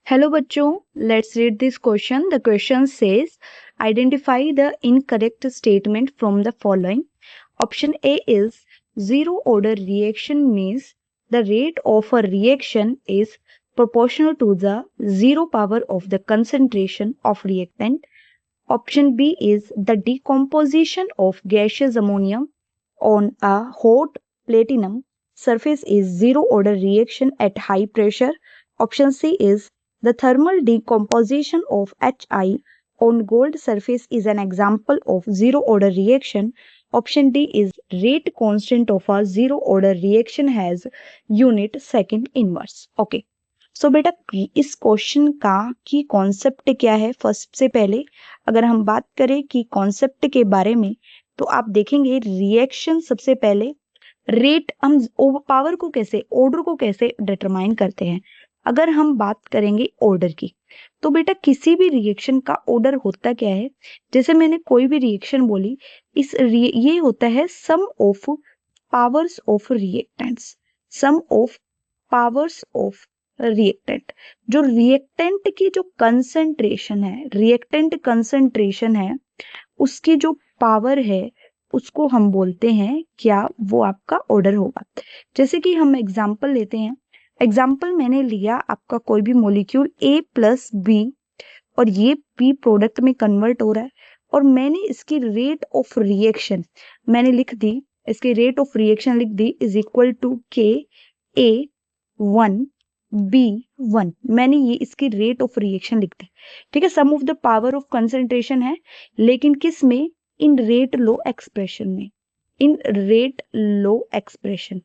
Hello बच्चों, let's read this question. The question says, identify the incorrect statement from the following. Option A is zero order reaction means the rate of a reaction is proportional to the zero power of the concentration of reactant. Option B is the decomposition of gaseous ammonium on a hot platinum surface is zero order reaction at high pressure. Option C is the thermal decomposition of Hi on gold surface is an example of zero order reaction. Option D is rate constant of a zero order reaction has unit second inverse. Okay. सो बेटा इस question का की concept क्या है, first से पहले अगर हम बात करें कि कॉन्सेप्ट के बारे में तो आप देखेंगे रिएक्शन सबसे पहले रेट हम पावर को कैसे ऑर्डर को कैसे डिटरमाइन करते हैं। अगर हम बात करेंगे ऑर्डर की तो बेटा किसी भी रिएक्शन का ऑर्डर होता क्या है, जैसे मैंने कोई भी रिएक्शन बोली ये होता है sum of powers of reactants, sum of powers of reactant. जो रिएक्टेंट की जो कंसंट्रेशन है, रिएक्टेंट कंसंट्रेशन है उसकी जो पावर है उसको हम बोलते हैं क्या, वो आपका ऑर्डर होगा। जैसे कि हम एग्जांपल लेते हैं, एग्जांपल मैंने लिया आपका कोई भी मॉलिक्यूल A प्लस बी और ये B प्रोडक्ट में कन्वर्ट हो रहा है और मैंने इसकी रेट ऑफ रिएक्शन मैंने लिख दी, इसकी रेट ऑफ रिएक्शन लिख दी is equal to KA1 B1। मैंने ये इसकी रेट ऑफ रिएक्शन लिख दी, ठीक है। Sum of the power of concentration है, लेकिन किस में, इन रेट लो एक्सप्रेशन में, इन रेट लो एक्सप्रेशन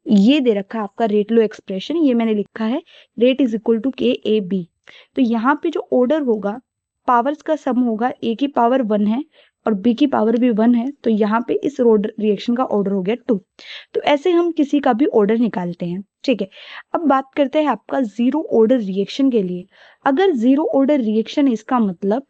ये दे रखा है आपका रेट लो एक्सप्रेशन, ये मैंने लिखा है rate is equal to KAB। तो यहाँ पे जो ऑर्डर होगा पावर्स का सम होगा, A की पावर 1 है और B की पावर भी 1 है, तो यहाँ पे इस रिएक्शन का ऑर्डर हो गया 2। तो ऐसे हम किसी का भी ऑर्डर निकालते हैं, ठीक है। अब बात करते हैं आपका जीरो ऑर्डर रिएक्शन के लिए। अगर जीरो ऑर्डर रिएक्शन इसका मतलब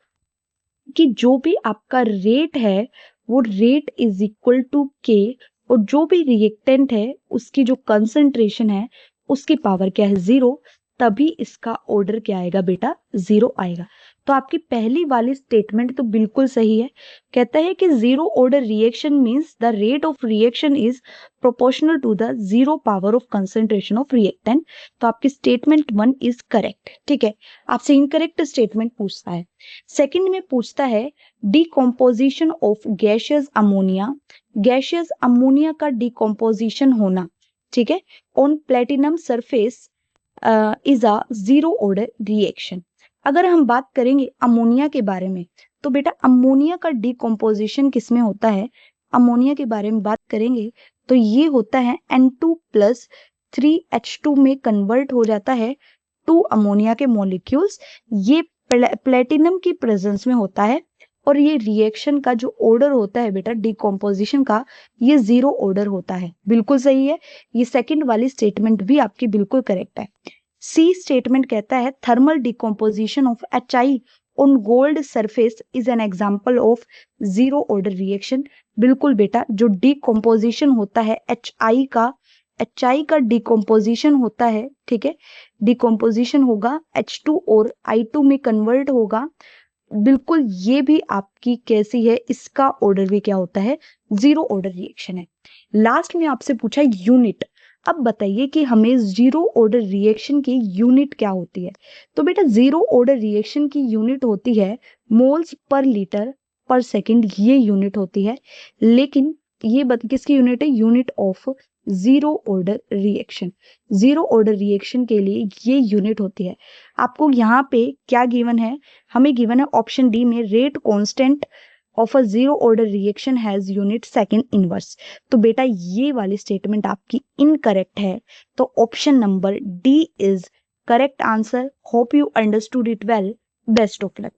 कि जो भी आपका रेट है वो rate is equal to K और जो भी रिएक्टेंट है उसकी जो कंसंट्रेशन है उसकी पावर क्या है 0, तभी इसका ऑर्डर क्या आएगा बेटा 0 आएगा। तो आपकी पहली वाली स्टेटमेंट तो बिल्कुल सही है, कहता है कि zero order reaction means the rate of reaction is proportional to the zero power of concentration of reactant. तो आपकी स्टेटमेंट 1 इज करेक्ट, ठीक है। आपसे इनकरेक्ट स्टेटमेंट पूछता है। सेकंड में पूछता है decomposition of gaseous ammonia, gaseous ammonia का डिकम्पोजिशन होना, ठीक है, on platinum surface is a zero order reaction. अगर हम बात करेंगे अमोनिया के बारे में तो बेटा अमोनिया का डिकम्पोजिशन किसमें होता है, अमोनिया के बारे में बात करेंगे तो ये होता है N2 प्लस 3H2 में कन्वर्ट हो जाता है 2 अमोनिया के मॉलिक्यूल्स। ये प्लेटिनम की प्रेजेंस में होता है और ये रिएक्शन का जो ऑर्डर होता है बेटा डिकम्पोजिशन का, ये जीरो ऑर्डर होता है। बिल्कुल सही है, ये सेकंड वाली स्टेटमेंट भी आपकी बिल्कुल करेक्ट है। सी स्टेटमेंट कहता है thermal decomposition of HI on gold surface is an example of zero order reaction. बिल्कुल बेटा, जो डिकम्पोजिशन होता है HI का डिकम्पोजिशन होता है, ठीक है, डिकम्पोजिशन होगा H2 और I2 में कन्वर्ट होगा। बिल्कुल ये भी आपकी कैसी है, इसका ऑर्डर भी क्या होता है, जीरो ऑर्डर रिएक्शन है। लास्ट में आपसे पूछा यूनिट। अब बताइए कि हमें जीरो ऑर्डर रिएक्शन की यूनिट क्या होती है। तो बेटा जीरो ऑर्डर रिएक्शन की यूनिट होती है मोल्स पर लीटर पर सेकंड, ये यूनिट होती है। लेकिन ये किसकी यूनिट है, unit of zero order reaction. Zero order reaction के लिए ये यूनिट होती है। आपको यहाँ पे क्या गिवन है, हमें गिवन है ऑप्शन डी में rate constant of a zero order reaction has unit second inverse. तो बेटा ये वाली स्टेटमेंट आपकी इनकरेक्ट है, तो option number D is correct answer. Hope you understood it well. Best of luck.